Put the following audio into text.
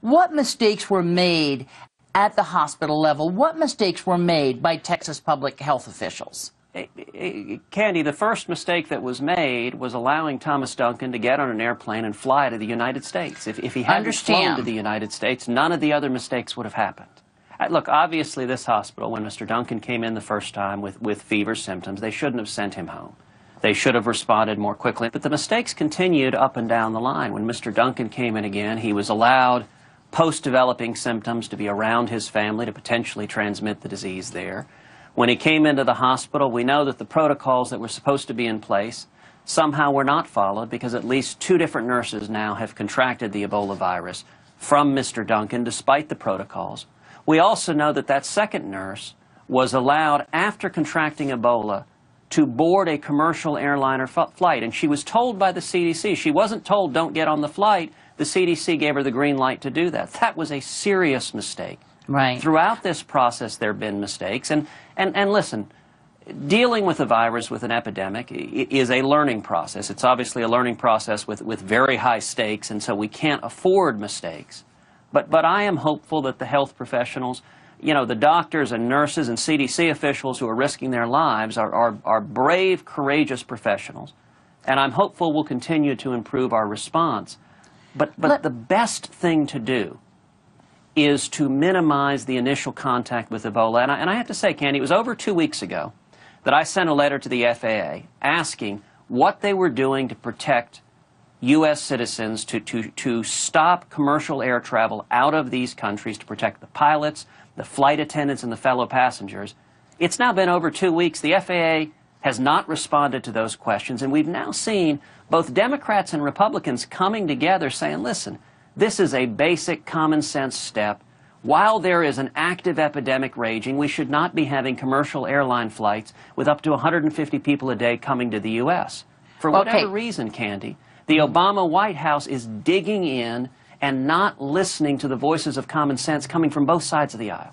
What mistakes were made at the hospital level? What mistakes were made by Texas public health officials? Candy, the first mistake that was made was allowing Thomas Duncan to get on an airplane and fly to the United States. If he hadn't flown to the United States, none of the other mistakes would have happened. Look, obviously this hospital, when Mr. Duncan came in the first time with fever symptoms, they shouldn't have sent him home. They should have responded more quickly. But the mistakes continued up and down the line. When Mr. Duncan came in again, he was allowed post-developing symptoms to be around his family to potentially transmit the disease there. When he came into the hospital, we know that the protocols that were supposed to be in place somehow were not followed, because at least 2 different nurses now have contracted the Ebola virus from Mr. Duncan, despite the protocols. We also know that that second nurse was allowed, after contracting Ebola, to board a commercial airliner flight, and she was told by the CDC. She wasn't told, don't get on the flight. The CDC gave her the green light to do that. That was a serious mistake. Right. Throughout this process, there have been mistakes. And listen, dealing with a virus, with an epidemic, is a learning process. It's obviously a learning process with very high stakes, and so we can't afford mistakes. But I am hopeful that the health professionals, you know, the doctors and nurses and CDC officials who are risking their lives are brave, courageous professionals. And I'm hopeful we'll continue to improve our response. But the best thing to do is to minimize the initial contact with Ebola. And I have to say, Candy, it was over 2 weeks ago that I sent a letter to the FAA asking what they were doing to protect U.S. citizens, to stop commercial air travel out of these countries, to protect the pilots, the flight attendants, and the fellow passengers. It's now been over 2 weeks. The FAA has not responded to those questions, and we've now seen both Democrats and Republicans coming together saying, listen, this is a basic common sense step. While there is an active epidemic raging, we should not be having commercial airline flights with up to 150 people a day coming to the U.S. For whatever reason, Candy, the Obama White House is digging in and not listening to the voices of common sense coming from both sides of the aisle.